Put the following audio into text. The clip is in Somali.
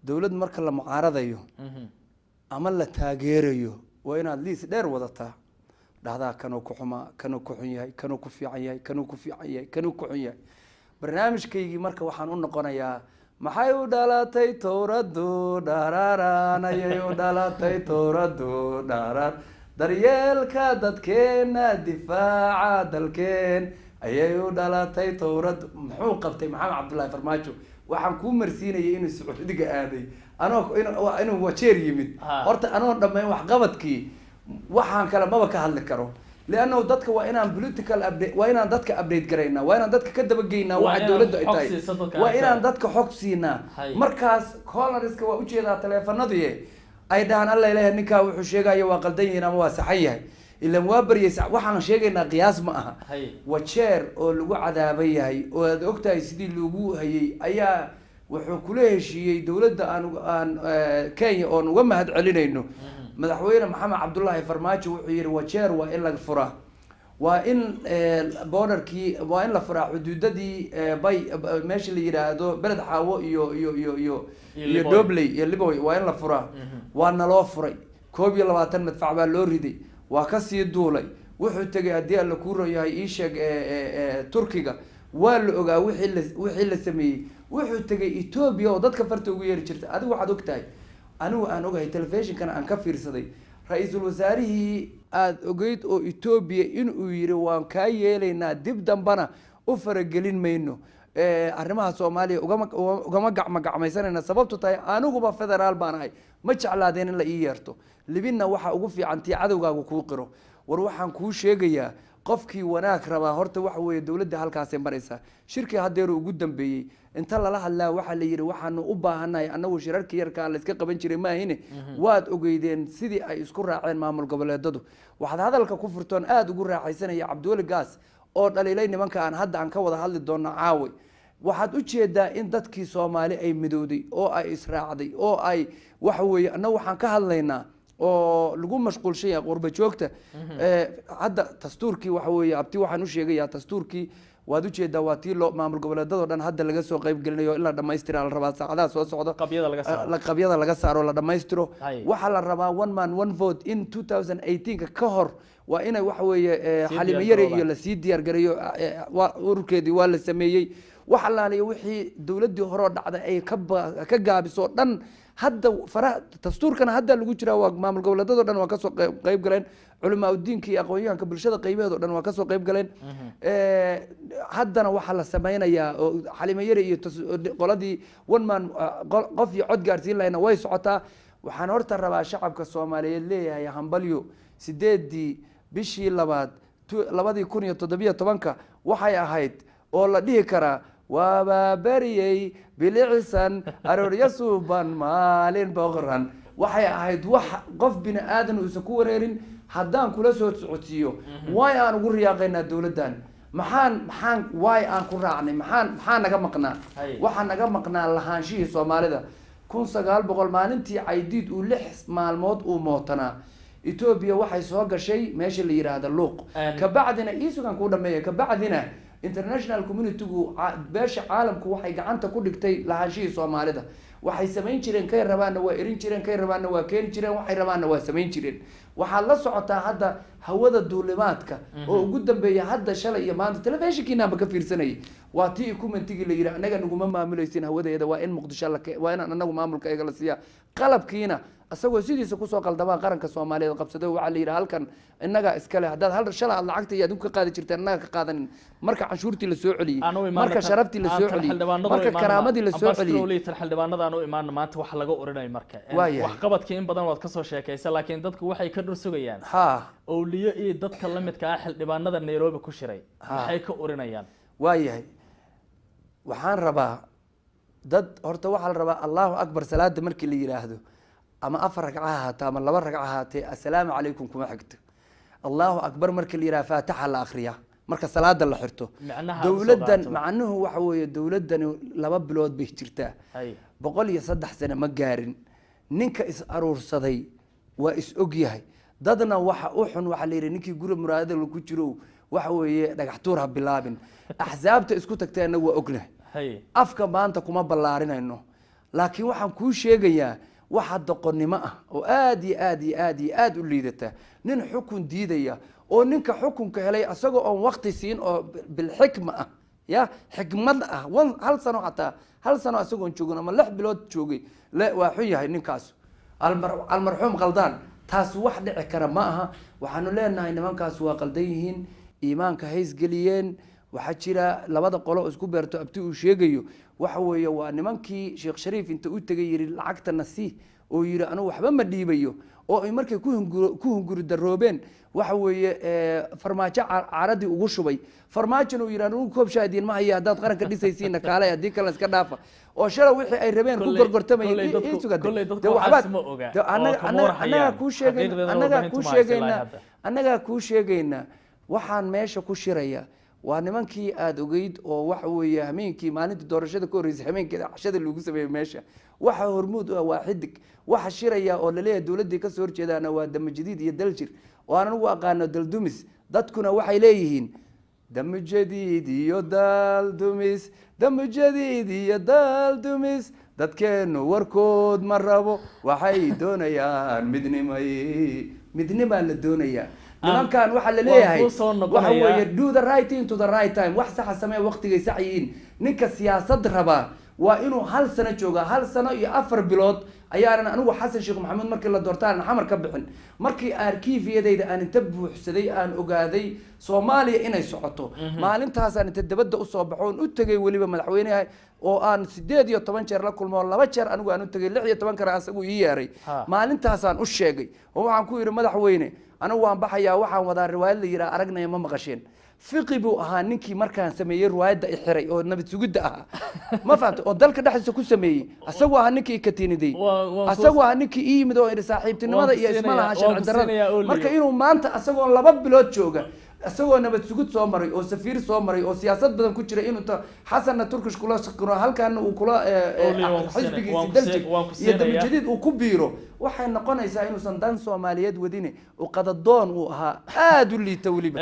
dawlad marka la mucaaradayo ama la taageerayo waa inaad liis dheer wadataa dhahdaa kanoo ku xumaa kanoo ku xun yahay kanoo ku fiican yahay kanoo ku fiican yahay kanoo ku xun yahay barnaamijkaygii marka waxaan u noqonayaa maxay u dhalatay towradu dhararaan ayay u dhalatay towradu dharar daryeelka dadkeena difaaca dalkeen ayay u dhalatay towradu muxuu qabtay maxamed cabdullaahi farmaajo waxaan kuu marsiinayay inuu sacuudiga aaday inuu wajeer yimid horta anoo dhammayn waxqabadkii waxaan kale maba ka hadli karo لأنه دتك وإنا political update وإنا دتك update قرينا وإنا دتك كده بجينا واحد دولة إتاي وإنا دتك حكسينا مركز كولرسك وأوجه ذا تلفون نضيه أيضا الله إله نكا وحشيجا يواقلدينا مواسحية إلا موابر يسع وحنا شيجنا قياس معها وشير أو لجو عذابية هي وأكتر يسدي اللجو هي أيا وحكله شيء دولة أن كاي أو ومهد علينا إنه مدحوينا محمد عبد الله فرماجو وحير وشير وإن الفرا وإن بورر كي وإن الفرا حدودي باي ماشي اللي يرادو بلد حاو يو دوبلي اللي بوي وإن الفرا وأنا لا فري كوبي لواتن مدفع بالوردي وكسي الدولي وحو تجي أدي الكورة يا إيشك تركيا والأجا وحي اللي سمي وحو تجي إثيوبيا وضد كفرت وغير شرط هذا واحد وقتاي أنا أوجه التلفزيون كان أنكفر صدي رئيس الوزراء أوجيت أو إثيوبيا إن ويروان كاي لنا دب دمبنا أفرق جلين منه أرمها الصومالية وجمع مثلا سببته تاي أنا جوا فدرال باناي ما تشعل هذين اللي ييرتو اللي بينا واحد وقف عن عدو جا وكوقره وروح عن كوش يجيا قفكي وناك ربا هرت وحوي الدولة ده هالكاسين بريسا شركة هديرو قدام بي انت الله waxa la yiri waxaanu u baahanahay anagu shirarka yarka la iska qaban jiray ma ahine waad ogeydeen sidii ay isku raaceen maamul goboleedadu waxaad hadalka ku furtoon aad ugu raaxaysanaya Cabduwali Gaas oo dhaliilay nimanka aan hadda aan ka wada hadli doono caawi waxaad u jeedaa in dadkii Soomaali ay midowday oo ay israacday oo ay wax weeye anagu waxaan ka hadlaynaa oo lagu mashquulshay qurba joogta hadda dastuurkii waxa weeye abti waxaan u sheegayaa dastuurkii waad u jeedaa waa tii loo maamul goboleedada dhan hadda laga soo qayb galinayo ilaa dhameystira la rabaa saacadaha soo socda qabyada laga saaro la dhameystiro waxa la rabaa one man one vote in 2018 ka hor waa inay wax weeye xalimayare iyo la sii diyaar gareeyo ururkeedii waa la sameeyay waxa la leeyahay wixii dawladii hore dhacday ay ka gaabiso dhan hadda fara dastuurkana hadda lagu jira waa maamul goboleedada dhan waa ka soo qayb galeen علماء الدين كي أقوياء كبرشة قيمة دون وكسو قيم قلين حدنا وحلا سمينا يا حليم يري قلدي ونمان قفي عد جارتين لنا ويس عطا وحنورت الربع شعب كالصومالي اللي يا همبليو سديد دي بشي لباد يكون يتضبيه طبنكا وحيا هيد والله ديه كرا وبابريي بالعسن أرور يسوبان مالين بغران وحيا هيد قف بين آدم وسكورين haddaan kula soo socodsiyo way aan ugu riyaaqaynaa dawladdan maxaan way aan ku raacnay maxaan naga maqnaa waxa naga maqnaa lahaanshihii Soomaalida 1900 maalintii Caydiid uu 6 maalmood uu mootanaa Ethiopia waxay soo gashay meesha la yiraahdo Luuq ka bacdina isugan ku dhameeyay ka bacdina international community-gu beesha caalamku waxay gacanta ku dhigtay lahaanshihii Soomaalida waxay sameyn jireen kay rabaana waa irin jireen kay rabaana waa keen jireen waxay rabaana waa sameyn jireen waxa la socotaa hadda hawada duulimaadka oo ugu dambeeya hadda shalay iyo maanta telefishinkiina ba ka fiirsanay waa tii commentiga la yiraahdo anaga naguma maamulaysin hawadeeda waa in Muqdisho waa in anagu maamulka ayaga la siiya qalabkiina asagoo sidiisa ku soo qaldama qaranka Soomaaliyeed qabsaday waxa la yiraahdo halkan inaga iska leh hadda hal shalay lacagta iyo adinku ka qaadi jirteen anaga ka qaadan marka canshuurtii la soo celiyay marka sharaftii la soo celiyay marka karaamadii la soo celiyay xildhibaanada aanu imaan maanta wax laga oranay marka wax qabadkii in badan waad ka soo sheekaysaa laakiin dadku waxay ka dhursugayaan awliyo iyo dadka la midka ah xildhibaanada Nairobi ku shiray waxay ka oranayaan waayahay waxaan rabaa dad horta waxa la rabaa Allahu akbar salaada markii la yiraahdo ama afar ragcaha hata ama laba ragcaha hata assalaamu alaykum kuma xigto Allahu akbar markii la yiraahdo faataha la akhriya marka salaada la xirto dawladdan macnuhu waxa weeye dawladdan laba bilood bay jirtaa 103 sano ma gaarin ninka is aruursaday waa is og yahay dadna waxa u xun waxa la yiri ninkii guri muraadada ku jiro waxa weeye dhagax tuur ha bilaabin axsaabta isku tagteena waa ognahay afka maanta kuma ballaarinayno laakiin waxaan kuu sheegayaa waxa doqonnimo ah oo aad iyo aad iyo aad iyo aad u liidata nin xukun diidaya oo ninka xukunka helay asagoo oon waqti siin oo bilxikma ah ya xikmad ah hal sano xataa hal sano asagoon joogin ama 6 bilood joogay la waa xun yahay ninkaas almarxuum qaldaan taas wax dhici kara ma aha waxaanu leenahay nimankaas waa qaldan yihiin iimaanka hays geliyeen waxa jira labada qolo isku beerto abti uu sheegayo waxa weeye waa nimankii Sheekh Shariif inta uu tagay yiri lacagta nasi oo yiri anu waxba ma dhiibayo oo ay markay ku hunguri daroobeen waxa weeye farmaajo caaradii ugu shubay farmaajo uu yiraahdo uu koob shaadin ma haya dad qaranka dhisaysiina kaalay hadii kala iska dhaafa oo shala wixii ay rabeen ku gorgortamayeen isuga anaga ku sheegayna waxaan meesha ku shiraya waa nimankii aad ogeyd oo waxa weeye hameenkii maalinta doorashada ka horeysay hameenkeeda cashada lagu sameeyay meesha waxa hormuud waa xidig waxa shiraya oo la leeyahay dawladda ka soo horjeedana waa dam jadiid iyo daljir oo aan ugu aqaano daldumis dadkuna waxay leeyihiin dam jadiid iyo daldumis dam jadiid iyo daldumis dadkeenu warkood ma rabo waxay doonayaan midnima la doonayaa nimankan waxa la leeyahay waxa weeye do the right thing to the right time wax sax samee waqtigay saxiin ninka siyaasad raba waa inuu hal sano jooga hal sano iyo 4 bilood ayaan anigu Xasan Sheekh Maxamed markii la doortaan xamar ka bixin markii arkiifiyadayda aan inta buuxsaday aan ogaaday Soomaaliya inay socoto maalintaas aan inta dabada u soo baxoon u tagay waliba madaxweynaha oo aan 18 jeer la kulmo 2 jeer anigu aan u tagay 16 kara asagu ii yeeray maalintaas aan u sheegay oo waxaan ku yiri madaxweyne anigu waan baxayaa waxaan wadaa riwaayad la yiraahdo aragnay ma maqasheen fiqi buu ahaa ninkii markaan sameeyay riwaayada i xiray oo nabad sugidda ah ma fahamtay oo dalka dhaxdiisa ku sameeyay asagoo ahaa ninkii ka tiiniday asagoo ahaa ninkii ii yimid oo saaxiibtinimada iyo ismalaha sharci darrada marka inuu maanta asagoo 2 bilood jooga asagoo nabad sugid soo maray oo safiir soo maray oo siyaasad badan ku jira inuu xasanna turkish kula shaqeeyo halkaan uu kula xisbigiisa daljig iyo dam jadiid uu ku biiro waxay noqonaysaa inuusan dan Soomaaliyeed wadine oo qadadoon uu ahaa aad u liita waliba